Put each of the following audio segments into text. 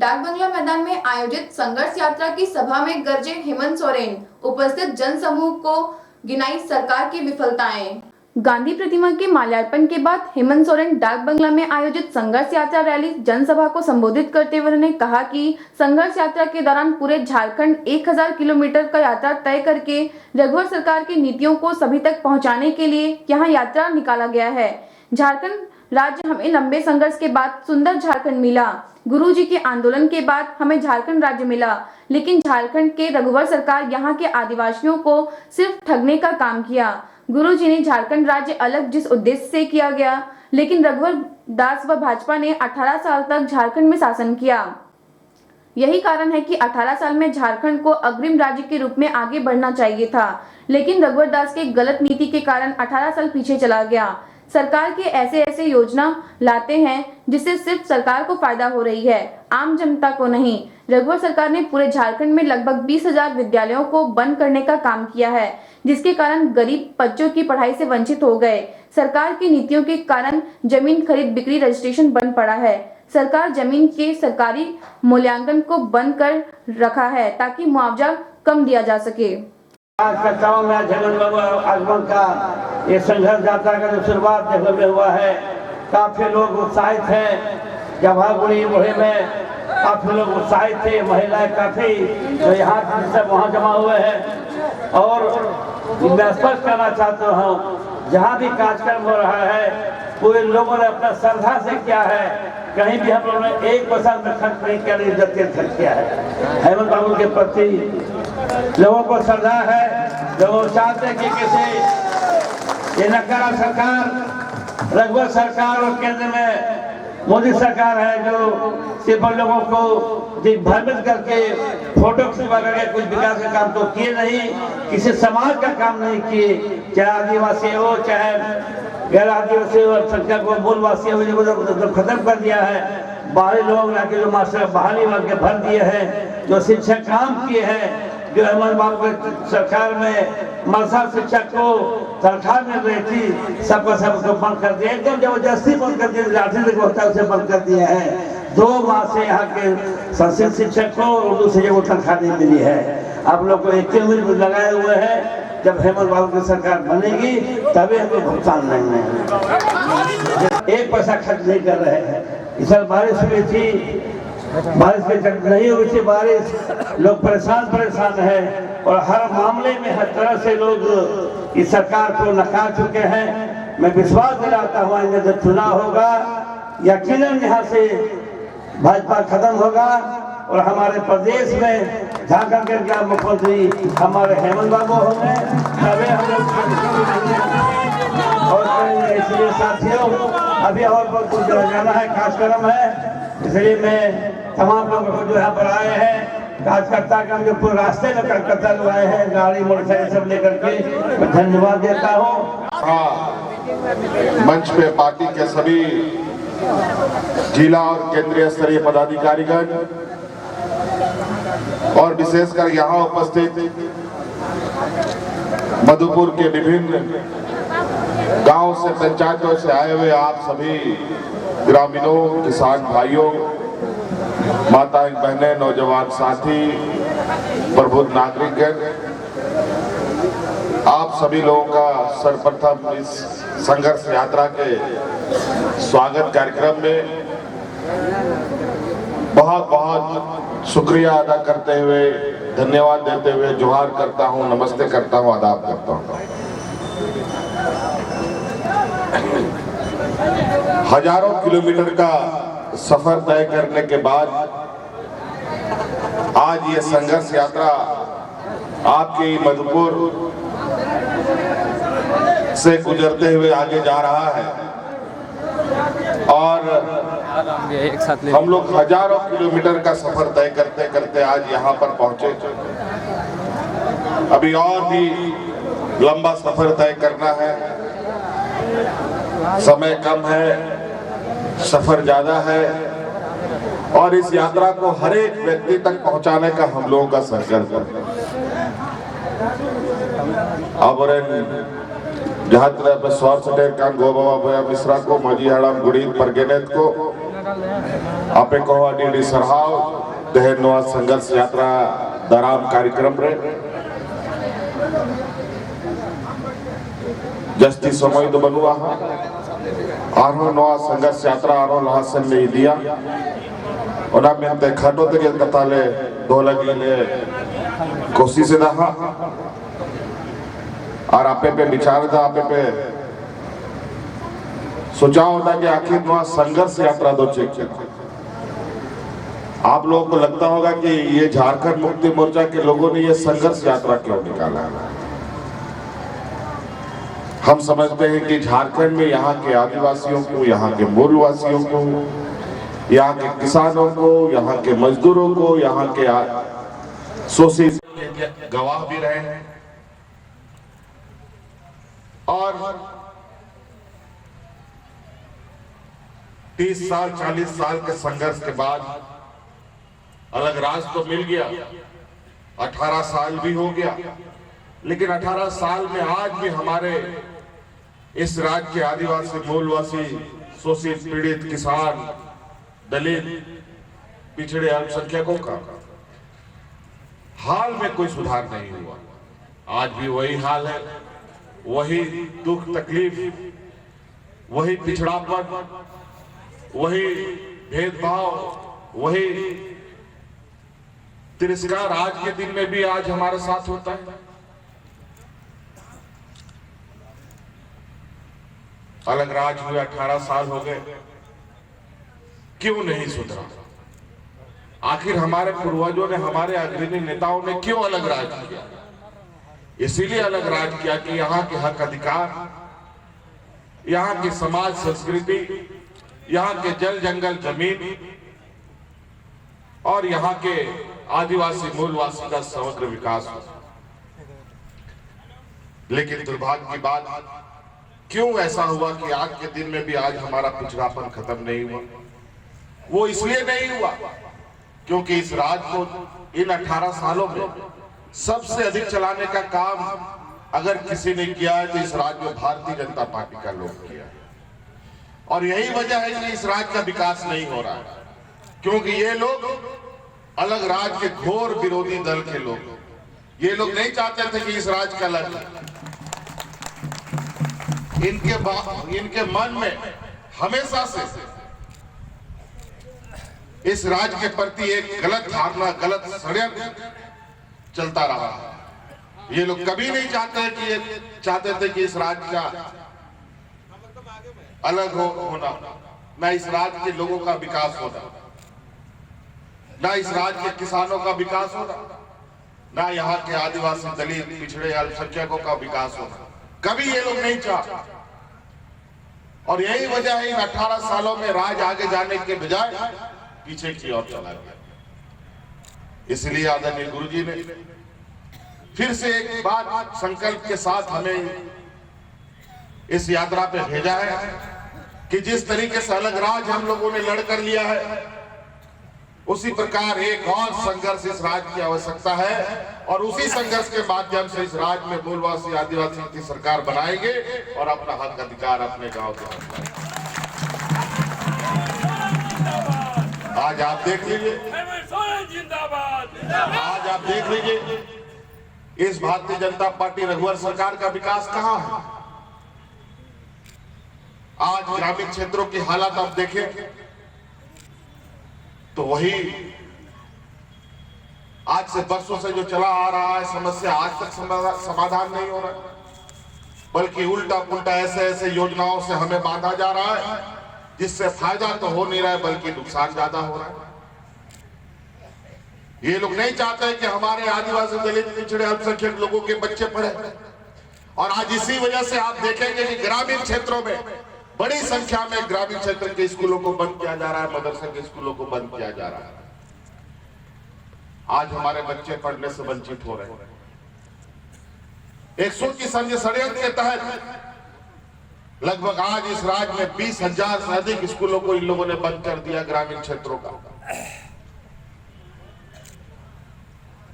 डाक बंगला मैदान में आयोजित संघर्ष यात्रा की सभा में गरजे हेमंत सोरेन। उपस्थित जन समूह को गिनाई सरकार की विफलताएं। गांधी प्रतिमा के माल्यार्पण के बाद हेमंत सोरेन डाक बंगला में आयोजित संघर्ष यात्रा रैली जनसभा को संबोधित करते हुए उन्होंने कहा कि संघर्ष यात्रा के दौरान पूरे झारखंड 1000 किलोमीटर का यात्रा तय करके रघुवर सरकार की नीतियों को सभी तक पहुंचाने के लिए यहां यात्रा निकाला गया है। झारखंड राज्य हमें लंबे संघर्ष के बाद सुंदर झारखंड मिला। गुरुजी के आंदोलन के बाद हमें झारखंड राज्य मिला, लेकिन झारखंड के रघुवर सरकार यहाँ के आदिवासियों को सिर्फ ठगने का काम किया। गुरुजी ने झारखंड राज्य अलग जिस उद्देश्य से किया गया, लेकिन रघुवर दास व भाजपा ने 18 साल तक झारखंड में शासन किया। यही कारण है कि 18 साल में झारखंड को अग्रिम राज्य के रूप में आगे बढ़ना चाहिए था, लेकिन रघुवर दास के गलत नीति के कारण 18 साल पीछे चला गया। सरकार के ऐसे योजना लाते हैं जिससे सिर्फ सरकार को फायदा हो रही है, आम जनता को नहीं। रघुवर सरकार ने पूरे झारखंड में लगभग 20,000 विद्यालयों को बंद करने का काम किया है, जिसके कारण गरीब बच्चों की पढ़ाई से वंचित हो गए। सरकार की नीतियों के कारण जमीन खरीद बिक्री रजिस्ट्रेशन बंद पड़ा है। सरकार जमीन के सरकारी मूल्यांकन को बंद कर रखा है ताकि मुआवजा कम दिया जा सके। आगमन का ये संघर्ष यात्रा का जो शुरुआत देखने में हुआ है, काफी लोग उत्साहित हैं। जवाहरगुड़ी मुहिम में काफी लोग उत्साहित थे, महिलाएं काफी जो यहाँ सब वहाँ जमा हुए हैं। और मैं स्पष्ट करना चाहता हूँ, जहाँ भी कार्यक्रम हो रहा है पूरे लोगों ने अपना श्रद्धा से किया है। कहीं भी हम लोगों ने 1% में खर्च नहीं किया, इज्जत के खर्च किया है। हेमंत बाबू के प्रति लोगों को श्रद्धा है। लोग चाहते हैं कि किसी ये नकारा सरकार, रघुवर सरकार और केंद्र में मोदी सरकार है जो सिर्फ लोगों को दिग्भ्रमित करके फोटो खिंचवा करके कुछ विकास का काम तो किए नहीं, किसी समाज का काम नहीं किए, चाहे आदिवासी हो चाहे गैर आदिवासी हो, संख्या को मूलवासी हो, जो खत्म कर दिया है। बाहरी लोग लाके जो मास्टर बहाली वाल के भर दिए हैं, जो शिक्षक काम किए हैं, जो हेमंत बाबू की सरकार में मदरसा शिक्षक को तनख्वाह मिल रही थी, सबको बंद कर दिया, एकदम जबरदस्ती बंद कर दिया। लाठी से होता है उसे बंद कर दिए हैं। 2 माह से यहाँ के संस्कृत शिक्षक को उर्दू से जो तनख्वाह नहीं मिली है। आप लोग को 21 मिनट लगाए हुए हैं। जब हेमंत बाबू की सरकार बनेगी तभी हम लोग भुगतान नहीं 1 पैसा खर्च नहीं कर रहे हैं। इस साल बारिश हुई थी, बारिश के नहीं हुई थी बारिश, लोग परेशान है और हर मामले में हर तरह से लोग इस सरकार को नकार चुके हैं। मैं विश्वास दिलाता हूँ जब चुनाव होगा यकीनन यहाँ से भाजपा खत्म होगा और हमारे प्रदेश में झारखंड के मुख्यमंत्री हमारे हेमंत बाबू होंगे। तभी हम लोग और इसलिए साथियों अभी और बहुत कुछ जाना है, कार्यक्रम है, इसलिए मैं तमाम लोगों को जो यहाँ पर आए हैं कार्यकर्ता का जो पूरे रास्ते में कार्यकर्ता लोग आए हैं, गाड़ी मोटरसाइकिल सब लेकर के, मैं धन्यवाद देता हूँ। मंच पे पार्टी के सभी जिला और केंद्रीय स्तरीय पदाधिकारीगण और विशेषकर यहाँ उपस्थित मधुपुर के विभिन्न गांव से पंचायतों से आए हुए आप सभी ग्रामीणों, किसान भाइयों, माताएं बहनें, नौजवान साथी, प्रबुद्ध नागरिकगण, आप सभी लोगों का सर्वप्रथम इस संघर्ष यात्रा के स्वागत कार्यक्रम में बहुत बहुत शुक्रिया अदा करते हुए, धन्यवाद देते हुए जोहार करता हूं, नमस्ते करता हूं, आदाब करता हूं। हजारों किलोमीटर का सफर तय करने के बाद आज ये संघर्ष यात्रा आपके मधुपुर से गुजरते हुए आगे जा रहा है और हम लोग हजारों किलोमीटर का सफर तय करते करते आज यहाँ पर पहुंचे। अभी और भी लंबा सफर तय करना है, समय कम है, सफर ज्यादा है और इस यात्रा को हर एक व्यक्ति तक पहुंचाने का हम लोगों का संकल्प है। जहां स्वर सटेर कान गो बाबा मिश्रा को माझी हाड़ाम गुड़ी परगेनेत को आपे कहो अडी सरहाव दहेर नवा संघर्ष यात्रा दराम कार्यक्रम रे जस्ती समय तो बनुआ आरो नवा संघर्ष यात्रा आरो लहासन ले दिया और में ते खटो ते कताले दो लगी ले कोशिश रहा और आपे पे विचार था आपे पे सोचा होता कि आखिर नवा संघर्ष यात्रा दो चेक आप लोगों को लगता होगा कि ये झारखंड मुक्ति मोर्चा के लोगों ने ये संघर्ष यात्रा क्यों निकाला है। हम समझते हैं कि झारखंड में यहाँ के आदिवासियों को, यहाँ के मूलवासियों को, यहाँ के किसानों को, यहाँ के मजदूरों को, यहाँ के शोषित गवाह भी रहे हैं और 30 साल 40 साल के संघर्ष के बाद अलग राज तो मिल गया, 18 साल भी हो गया, लेकिन 18 साल में आज भी हमारे इस राज्य के आदिवासी, मूलवासी, शोषित, पीड़ित, किसान, दलित, पिछड़े अल्पसंख्यकों का हाल में कोई सुधार नहीं हुआ। आज भी वही हाल है, वही दुख तकलीफ, वही पिछड़ापन, वही भेदभाव, वही तिरस्कार आज के दिन में भी आज हमारे साथ होता है। अलग राज हुए 18 साल हो गए, क्यों नहीं सुधरा? आखिर हमारे पूर्वजों ने, हमारे अग्रणी नेताओं ने क्यों अलग राज किया? इसीलिए अलग राज किया कि यहाँ के हक अधिकार, यहाँ की समाज संस्कृति, यहाँ के जल जंगल जमीन और यहाँ के आदिवासी मूलवासी का समग्र विकास हो। लेकिन दुर्भाग्य की बात, क्यों ऐसा हुआ कि आज के दिन में भी आज हमारा पिछड़ापन खत्म नहीं हुआ? वो इसलिए नहीं हुआ क्योंकि इस राज्य को इन 18 सालों में सबसे अधिक चलाने का काम अगर किसी ने किया है तो इस राज्य में भारतीय जनता पार्टी का लोग किया है। और यही वजह है कि इस राज्य का विकास नहीं हो रहा है, क्योंकि ये लोग अलग राज्य के घोर विरोधी दल के लोग, ये लोग नहीं चाहते थे कि इस राज्य का अलग। इनके मन में हमेशा से इस राज्य के प्रति एक गलत धारणा, गलत षड्यंत्र चलता रहा है। ये लोग कभी नहीं चाहते थे कि इस राज्य का अलग होना, न इस राज्य के लोगों का विकास होना, न इस राज्य के किसानों का विकास होना, न यहाँ के आदिवासी, दलित, पिछड़े, अल्पसंख्यकों का विकास होना, कभी ये लोग नहीं चाहते। और यही वजह है इन 18 सालों में राज आगे जाने के बजाय पीछे की ओर चला गया। इसलिए आदरणीय गुरुजी ने फिर से एक बात संकल्प के साथ हमें इस यात्रा पे भेजा है कि जिस तरीके से अलग राज हम लोगों ने लड़ कर लिया है, उसी प्रकार एक और संघर्ष इस राज्य की आवश्यकता है और उसी संघर्ष के माध्यम से इस राज्य में मूलवासी, आदिवासी की सरकार बनाएंगे और अपना हक अधिकार अपने गांव के। आज आप देख लीजिए, आज आप देख लीजिए इस भारतीय जनता पार्टी रघुवर सरकार का विकास कहां है। आज ग्रामीण क्षेत्रों की हालत आप देखें तो वही आज से बरसों से जो चला आ रहा है समस्या आज तक समाधान नहीं हो रहा है, बल्कि उल्टा पुल्टा ऐसे ऐसे योजनाओं से हमें बांधा जा रहा है जिससे फायदा तो हो नहीं रहा है बल्कि नुकसान ज्यादा हो रहा है। ये लोग नहीं चाहते कि हमारे आदिवासी, दलित, पिछड़े, अल्पसंख्यक लोगों के बच्चे पढ़े और आज इसी वजह से आप देखेंगे कि ग्रामीण क्षेत्रों में बड़ी संख्या में ग्रामीण क्षेत्र के स्कूलों को बंद किया जा रहा है, मदरसे के स्कूलों को बंद किया जा रहा है। आज हमारे बच्चे पढ़ने से वंचित हो रहे हैं। एक सोची समझे षड्यंत्र के तहत लगभग आज इस राज्य में 20,000 से अधिक स्कूलों को इन लोगों ने बंद कर दिया ग्रामीण क्षेत्रों का।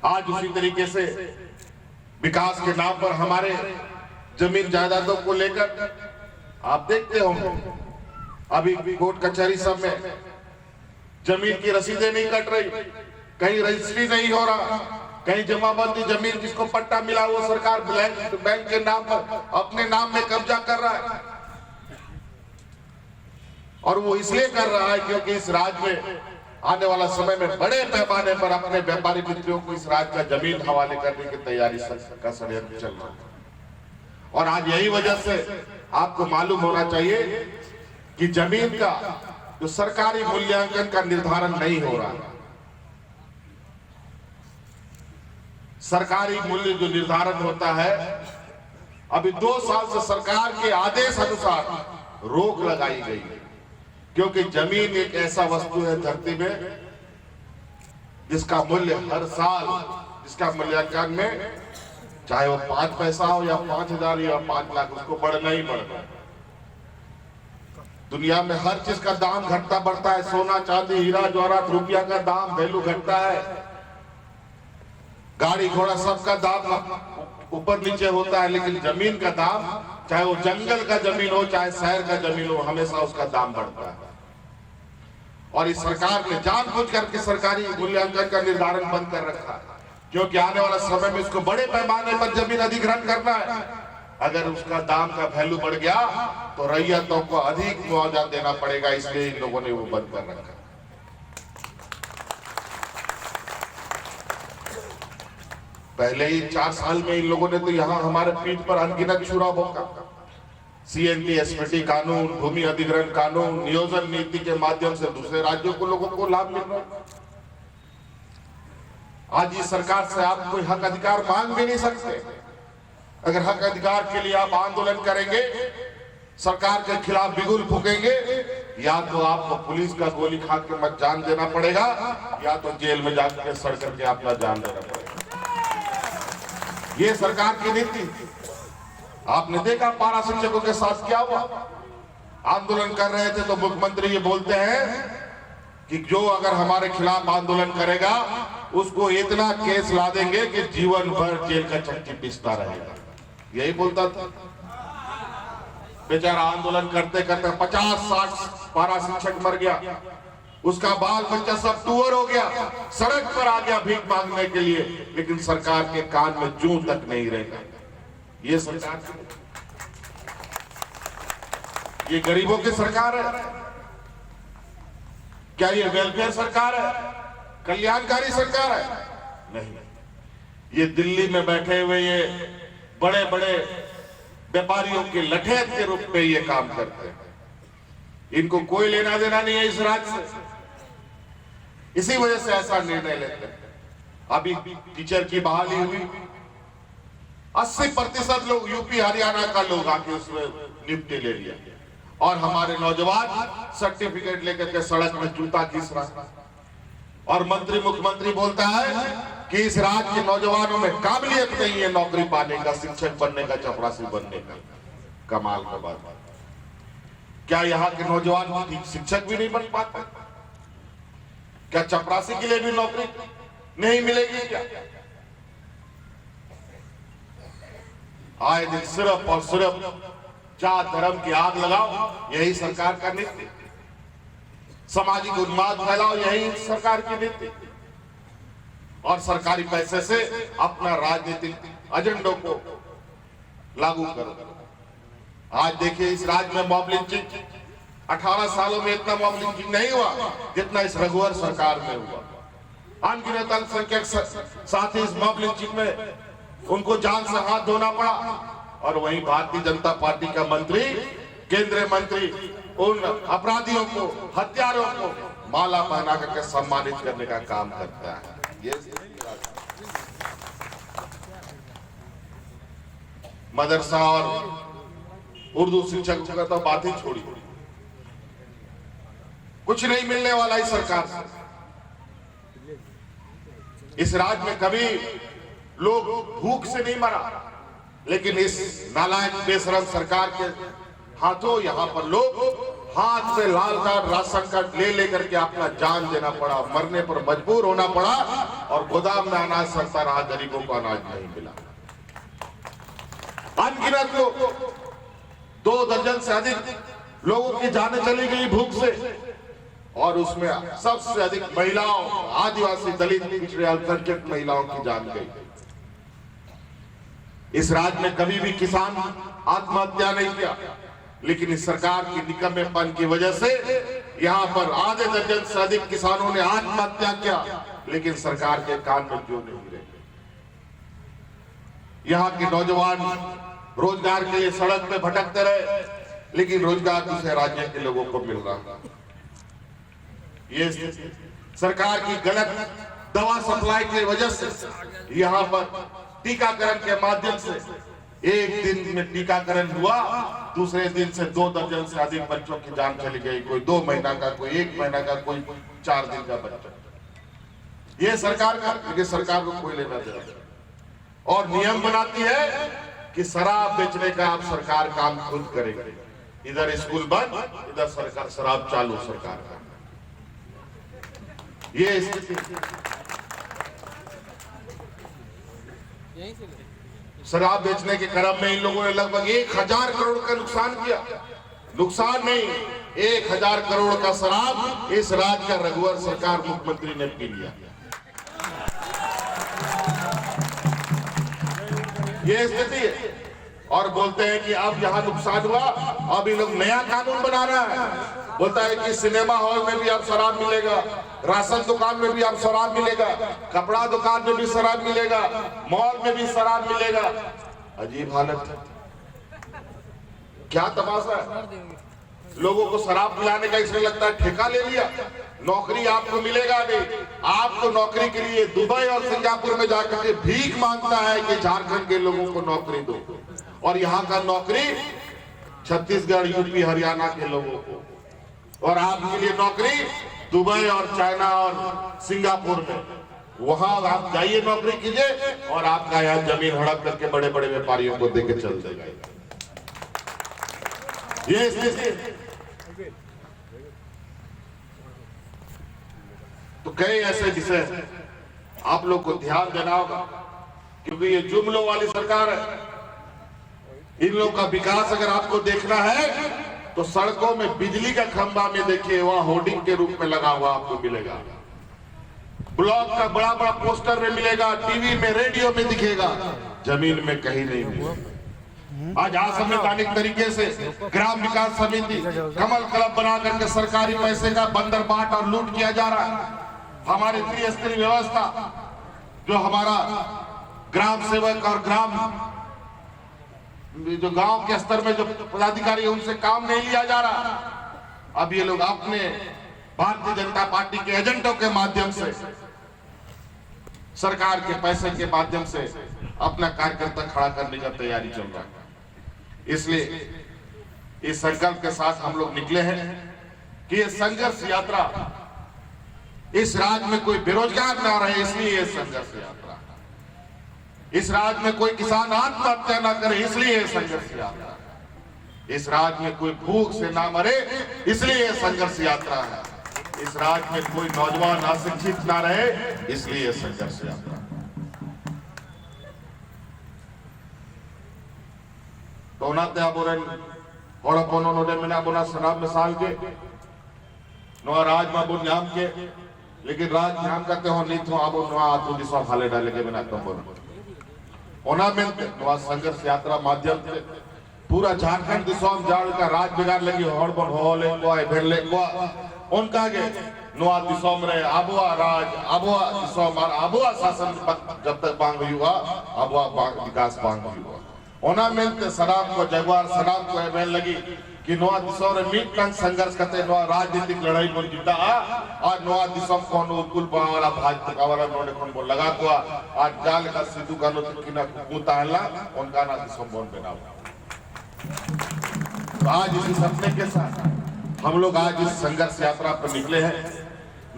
आज उसी तरीके से विकास के नाम पर हमारे जमीन जायदादों को लेकर आप देखते होंगे अभी कोर्ट कचहरी सब में जमीन की रसीदें नहीं कट रही, कहीं रजिस्ट्री नहीं हो रहा, कहीं जमाबंदी जमीन जिसको पट्टा मिला वो सरकार बैंक के नाम पर अपने नाम में कब्जा कर रहा है। और वो इसलिए कर रहा है क्योंकि इस राज्य में आने वाला समय में बड़े पैमाने पर अपने व्यापारी मित्रों को इस राज्य का जमीन हवाले करने की तैयारी का षड्यंत्र चल रहा है। और आज यही वजह से आपको मालूम होना चाहिए कि जमीन का जो सरकारी मूल्यांकन का निर्धारण नहीं हो रहा है। सरकारी मूल्य जो निर्धारण होता है, अभी 2 साल से सरकार के आदेश अनुसार रोक लगाई गई है, क्योंकि जमीन एक ऐसा वस्तु है धरती में जिसका मूल्य हर साल, जिसका मूल्यांकन में चाहे वो 5 पैसा हो या 5,000 या 5 लाख, उसको बढ़ना ही बढ़ना है। दुनिया में हर चीज का दाम घटता बढ़ता है, सोना चांदी हीरा जवाहरात रुपया का दाम वैल्यू घटता है, गाड़ी घोड़ा सबका दाम ऊपर नीचे होता है, लेकिन जमीन का दाम, चाहे वो जंगल का जमीन हो चाहे शहर का जमीन हो, हमेशा उसका दाम बढ़ता है। और इस सरकार ने जानबूझ करके सरकारी मूल्यांकन का निर्धारण बंद कर रखा है, क्योंकि आने वाला समय में इसको बड़े पैमाने पर जमीन अधिग्रहण करना है। अगर उसका दाम का वैल्यू बढ़ गया तो रैयतों को अधिक मुआवजा देना पड़ेगा, इसलिए इन लोगों ने वो बंद कर रखा। पहले ही 4 साल में इन लोगों ने तो यहाँ हमारे पीठ पर अनगिनत छुरा भोंका। CNT SPT कानून, भूमि अधिग्रहण कानून, नियोजन नीति के माध्यम से दूसरे राज्यों को लोगों को लाभ मिल रहा है। आज इस सरकार से आप कोई हक अधिकार मांग भी नहीं सकते। अगर हक अधिकार के लिए आप आंदोलन करेंगे, सरकार के खिलाफ बिगुल फूकेंगे, या तो आपको पुलिस का गोली खा के मत जान देना पड़ेगा, या तो जेल में जाकर सड़ करके अपना जान देना पड़ेगा। ये सरकार की नीति। आपने देखा पारा शिक्षकों के साथ क्या हुआ। आंदोलन कर रहे थे तो मुख्यमंत्री ये बोलते हैं कि जो अगर हमारे खिलाफ आंदोलन करेगा उसको इतना केस ला देंगे कि जीवन भर जेल का चक्की पीसता रहेगा। यही बोलता था। बेचारा आंदोलन करते करते 50-60 पारा शिक्षक मर गया, उसका बाल बच्चा सब टूअर हो गया, सड़क पर आ गया भीख मांगने के लिए, लेकिन सरकार के कान में जूं तक नहीं रहेगा। ये सरकार, ये गरीबों की सरकार है क्या? ये वेलफेयर सरकार है? कल्याणकारी सरकार है? नहीं। ये दिल्ली में बैठे हुए ये बड़े बड़े व्यापारियों के लठेत के रूप में ये काम करते हैं। इनको कोई लेना देना नहीं है इस राज्य से, इसी वजह से ऐसा निर्णय लेते हैं। अभी टीचर की बहाली हुई, 80% लोग यूपी हरियाणा का लोग आके उसमें नियुक्ति ले लिया, और हमारे नौजवान सर्टिफिकेट लेकर के सड़क में जूता घिस रहा। और मंत्री मुख्यमंत्री बोलता है कि इस राज्य के नौजवानों में काबिलियत नहीं है नौकरी पाने का, शिक्षक बनने का, चपरासी बनने का। कमाल का बात। क्या यहाँ के नौजवान शिक्षक भी नहीं बन पाते? क्या चपरासी के लिए भी नौकरी नहीं मिलेगी क्या? आए दिन सिर्फ और सिर्फ जात धर्म की आग लगाओ, यही सरकार का नीति। सामाजिक उन्माद फैलाओ, यही सरकार की नीति। और सरकारी पैसे से अपना राजनीतिक एजेंडों को लागू करो। आज देखिए इस राज्य में मॉब लिंचिंग 18 सालों में इतना मॉब लिंचिंग नहीं हुआ जितना इस रघुवर सरकार में हुआ। अनगिनत अल्पसंख्यक साथी इस मॉब लिंचिंग में उनको जान से हाथ धोना पड़ा, और वहीं भारतीय जनता पार्टी का मंत्री, केंद्रीय मंत्री उन अपराधियों को, हत्यारों को माला पहना करके सम्मानित करने का काम करता है। ये मदरसा और उर्दू शिक्षक का तो बात ही छोड़ी, कुछ नहीं मिलने वाला इस सरकार से। इस राज्य में कभी लोग भूख से नहीं मरा, लेकिन इस नालायक बेशरम सरकार के हाथों यहाँ पर लोग हाथ से लाल कार्ड, राशन कार्ड ले लेकर के अपना जान देना पड़ा, मरने पर मजबूर होना पड़ा, और गोदाम में अनाज सड़ता रहा, गरीबों को अनाज नहीं मिला। अनगिनत लोग, 2 दर्जन से अधिक लोगों की जानें चली गई भूख से, और उसमें सबसे अधिक महिलाओं, आदिवासी, दलित, पिछड़े, अल्पसंख्यक महिलाओं की जान गई। इस राज्य में कभी भी किसान आत्महत्या नहीं किया, लेकिन इस सरकार की निकम्मेपन की वजह से यहाँ पर आधे दर्जन से अधिक किसानों ने आत्महत्या किया, लेकिन सरकार के कान में क्यों नहीं गिरे। यहाँ के नौजवान रोजगार के लिए सड़क पे भटकते रहे, लेकिन रोजगार दूसरे राज्य के लोगों को मिल रहा। ये सरकार की गलत दवा सप्लाई की वजह से यहाँ पर टीकाकरण के माध्यम से एक दिन में टीकाकरण हुआ, दूसरे दिन से 2 दर्जन से अधिक बच्चों की जान चली गई। कोई 2 महीना का, कोई 1 महीना का, कोई 4 दिन का बच्चा। ये सरकार का, लेकिन सरकार को कोई लेना देना। और नियम बनाती है कि शराब बेचने का अब सरकार काम खुद करेगी। इधर स्कूल बंद, इधर सरकार शराब चालू सरकार का। ये स्थिति, शराब बेचने के क्रम में इन लोगों ने लगभग 1000 करोड़ का नुकसान किया। नुकसान नहीं, 1000 करोड़ का शराब इस राज्य का रघुवर सरकार मुख्यमंत्री ने पी लिया। ये स्थिति है। और बोलते हैं कि अब यहाँ नुकसान हुआ, अब ये लोग नया कानून बना रहा है। बोलता है कि सिनेमा हॉल में भी अब शराब मिलेगा, राशन दुकान में भी अब शराब मिलेगा, कपड़ा दुकान में भी शराब मिलेगा, मॉल में भी शराब मिलेगा। अजीब हालत है, क्या तमाशा है। लोगों को शराब पिलाने का इसलिए लगता है ठेका ले लिया, नौकरी आपको मिलेगा नहीं। आप तो नौकरी के लिए दुबई और सिंगापुर में जाकर के भीख मांगता है कि झारखंड के लोगों को नौकरी दो, और यहाँ का नौकरी छत्तीसगढ़, यूपी, हरियाणा के लोगों को। और आपके लिए नौकरी दुबई और चाइना और सिंगापुर में, वहां आप जाइए नौकरी कीजिए, और आपका यहाँ जमीन हड़प करके बड़े बड़े व्यापारियों को देके चल जाएगा। ये स्थिति। तो कई ऐसे विषय आप लोग को ध्यान देना होगा, क्योंकि ये जुमलों वाली सरकार है। इन लोगों का विकास अगर आपको देखना है तो सड़कों में बिजली का खंभा में देखिए, वहां होर्डिंग के रूप में लगा हुआ आपको मिलेगा। ब्लॉक का बड़ा बड़ा पोस्टर में मिलेगा, टीवी में, रेडियो में दिखेगा, जमीन में कहीं नहीं मिलेगा। आज असंवैधानिक तरीके से ग्राम विकास समिति, कमल क्लब बना करके सरकारी पैसे का बंदर बाट और लूट किया जा रहा है। हमारी त्रिस्तरीय व्यवस्था, जो हमारा ग्राम सेवक और ग्राम जो गांव के स्तर में जो पदाधिकारी है, उनसे काम नहीं लिया जा रहा। अब ये लोग अपने भारतीय जनता पार्टी के एजेंटों के माध्यम से, सरकार के पैसे के माध्यम से अपना कार्यकर्ता खड़ा करने का तैयारी चल रहा है। इसलिए इस संकल्प के साथ हम लोग निकले हैं कि ये संघर्ष यात्रा, इस राज्य में कोई बेरोजगार ना रहे, इसलिए ये संघर्ष यात्रा। इस राज्य में कोई किसान आत्महत्या ना करे, इसलिए संघर्ष यात्रा। इस राज्य में कोई भूख से ना मरे, इसलिए संघर्ष यात्रा है। इस राज्य में कोई नौजवान अशिक्षित ना रहे, इसलिए संघर्ष यात्रा। तो नाते आबोरन और कोनो नोडे में ना बोना शराब मिसाल के नो राज माबुन नाम के, लेकिन राज नाम करते हो नहीं तो आबो नो आतु दिशा हाले डाले के बिना तो बोल ओना में नो संघर्ष यात्रा माध्यम से पूरा झारखंड दिशा जाड़ का राज बिगाड़ लगी हड़बड़ होले को आए भेले को उनका के नो दिशा में रहे आबुआ राज आबुआ दिशा मार आबुआ शासन जब तक बांग हुआ आबुआ विकास बांग हुआ ओना में शराब को जगवार शराब को एवेल लगी कि नोआ दिशा रे मीट टंग संघर्ष करते नोआ राजनीतिक लड़ाई को जीता और नोआ दिशा को नो कुल बावरा भाजपा वाला नोने कोन बोल लगा को आज जाल का सिद्धू का नो किना कुता हला उनका ना दिशा बोल बनाओ। तो आज इसी सपने के साथ हम लोग आज इस संघर्ष यात्रा पर निकले हैं।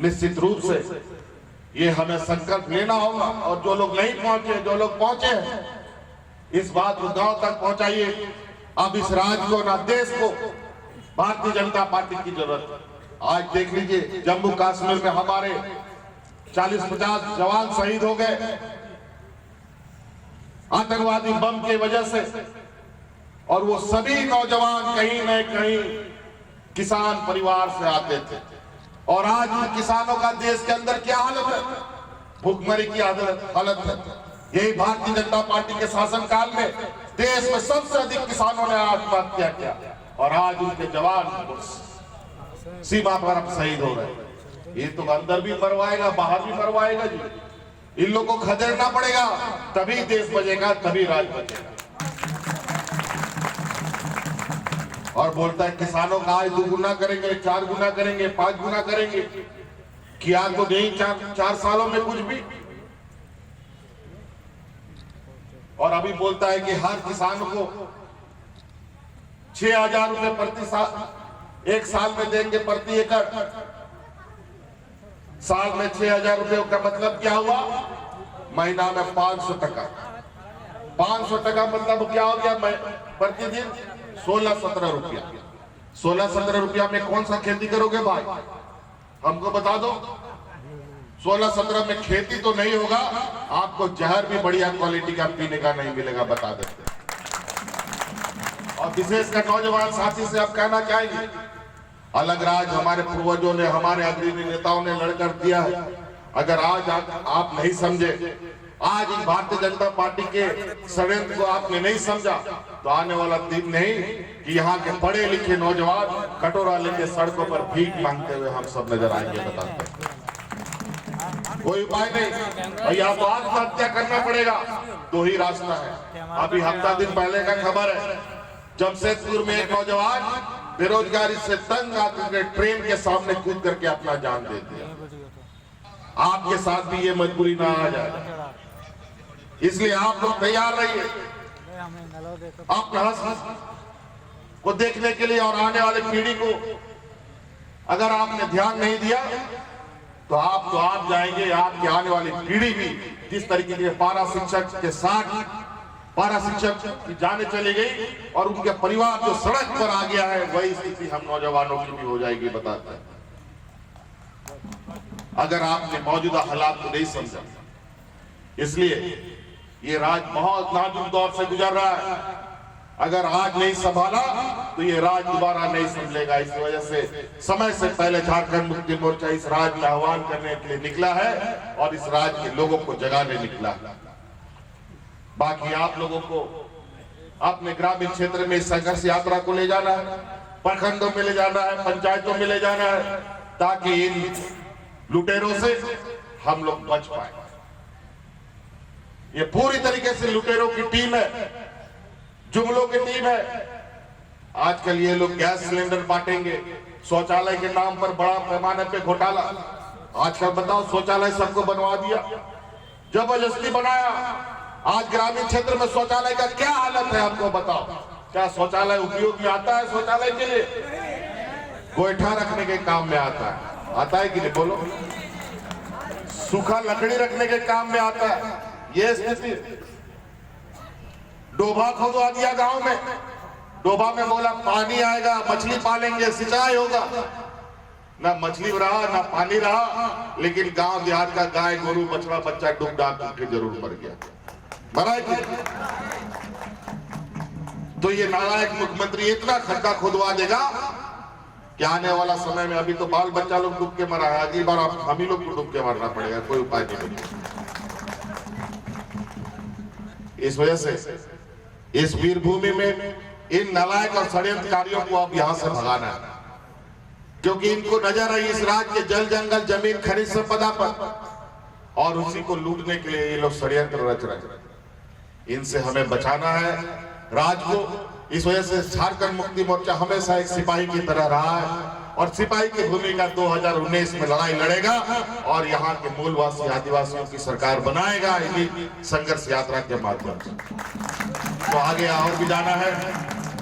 निश्चित रूप से ये हमें संकल्प लेना होगा और जो लोग नहीं पहुंचे, जो लोग पहुंचे हैं, इस बात को गांव तक पहुंचाइए। अब इस राज्य को ना देश को भारतीय जनता पार्टी की जरूरत है। आज देख लीजिए जम्मू कश्मीर में हमारे 40-50 जवान शहीद हो गए आतंकवादी बम की वजह से, और वो सभी नौजवान कहीं न कहीं किसान परिवार से आते थे और आज किसानों का देश के अंदर क्या हालत है, भूखमरी की हालत है। यही भारतीय जनता पार्टी के शासनकाल में देश में सबसे अधिक किसानों ने आत्महत्या किया और आज उनके जवान सीमा पर अब शहीद हो रहे। ये तो अंदर भी मरवाएगा, बाहर भी मरवाएगा जी। इन लोगों को खदेड़ना पड़ेगा, तभी देश बचेगा, तभी राज बचेगा। और बोलता है किसानों का आज 2 गुना करेंगे, 4 गुना करेंगे, 5 गुना करेंगे। किया तो नहीं 4 सालों में कुछ भी। और अभी बोलता है कि हर किसान को 6,000 रुपए प्रति साल 1 साल में देंगे प्रति एकड़। साल में 6,000 रुपए का मतलब क्या हुआ, महीना में 500 टका। 500 टका मतलब क्या हो गया, प्रतिदिन 16-17 रुपया। 16-17 रुपया में कौन सा खेती करोगे भाई, हमको बता दो। 16-17 में खेती तो नहीं होगा, आपको जहर भी बढ़िया क्वालिटी का पीने का नहीं मिलेगा, बता देते। और विशेषकर नौजवान साथी से आप कहना चाहेंगे, अलग राज हमारे पूर्वजों ने, हमारे अग्रणी नेताओं ने लड़कर दिया है। अगर आज आप नहीं समझे, आज भारतीय जनता पार्टी के षड्यंत्र को आपने नहीं समझा, तो आने वाला दिन नहीं कि यहाँ के पढ़े लिखे नौजवान कटोरा लेके सड़कों पर भीख मांगते हुए हम सब नजर आएंगे। बताते हैं कोई उपाय नहीं भैया, तो आत्महत्या करना पड़ेगा, 2 ही रास्ता है। अभी हफ्ता दिन पहले का खबर है, जमशेदपुर में एक नौजवान बेरोजगारी से तंग आकर ट्रेन के सामने कूद करके अपना जान दे दिया। आपके साथ भी ये मजबूरी ना आ जाए, इसलिए आप लोग तैयार रहिए अपना हंस को देखने के लिए। और आने वाली पीढ़ी को अगर आपने ध्यान नहीं दिया तो आप जाएंगे, आपकी आने वाली पीढ़ी भी जिस तरीके के पारा शिक्षक के साथ पारा शिक्षक की जाने चली गई और उनके परिवार जो सड़क पर आ गया है, वही स्थिति हम नौजवानों की भी हो जाएगी, बताता है। अगर आपने मौजूदा हालात को नहीं समझा, इसलिए ये राज बहुत नाजुक दौर से गुजर रहा है। अगर आज नहीं संभाला तो ये राज दोबारा नहीं संभलेगा। इस वजह से समय से पहले झारखंड मुक्ति मोर्चा इस राज का आह्वान करने के लिए निकला है और इस राज के लोगों को जगाने निकला है। बाकी आप लोगों को अपने ग्रामीण क्षेत्र में संघर्ष यात्रा को ले जाना है, प्रखंडों में ले जाना है, पंचायतों में ले जाना है, ताकि इन लुटेरों से हम लोग बच पाए। ये पूरी तरीके से लुटेरों की टीम है, जुगलों की टीम है। आजकल ये लोग गैस सिलेंडर बांटेंगे, शौचालय के नाम पर बड़ा पैमाने पे घोटाला। आजकल बताओ, शौचालय सबको बनवा दिया, जबरदस्ती बनाया। आज ग्रामीण क्षेत्र में शौचालय का क्या हालत है, हमको बताओ। क्या शौचालय उपयोग में आता है? शौचालय के लिए गोईठा रखने के काम में आता है कि नहीं, बोलो। सूखा लकड़ी रखने के काम में आता है। ये स्थिति, डोभा खोदवा दिया गांव में, डोभा में बोला पानी आएगा, मछली पालेंगे, सिंचाई होगा। ना मछली रहा ना पानी रहा, लेकिन गांव देहात का गाय गोरू बछड़ा बच्चा डूब डाब के जरूर मर गया, मरा है। तो ये नालायक मुख्यमंत्री इतना खड्डा खुदवा देगा कि आने वाला समय में, अभी तो बाल बच्चा लोग डूब के मरा है, अगली बार हम ही लोग को डूब के मरना पड़ेगा, कोई उपाय नहीं। इस वजह से इस वीरभूमि में इन नालायक और षड्यंत्रकारियों को अब यहां से भगाना है, क्योंकि इनको नजर है इस राज्य के जल जंगल जमीन खनिज संपदा पर, और उसी को लूटने के लिए ये लोग षड्यंत्र रच रहे हैं। इनसे हमें बचाना है राज को। इस वजह से झारखंड मुक्ति मोर्चा हमेशा एक सिपाही की तरह रहा है और सिपाही की भूमिका 2019 में लड़ाई लड़ेगा और यहाँ के मूलवासी आदिवासियों की सरकार बनाएगा इन्हीं संघर्ष यात्रा के माध्यम से। तो आगे और भी जाना है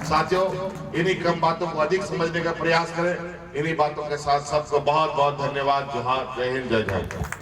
साथियों, इन्हीं कम बातों को अधिक समझने का प्रयास करें। इन्हीं बातों के साथ सबको बहुत बहुत धन्यवाद। जोहार, जय हिंद, जय भारत।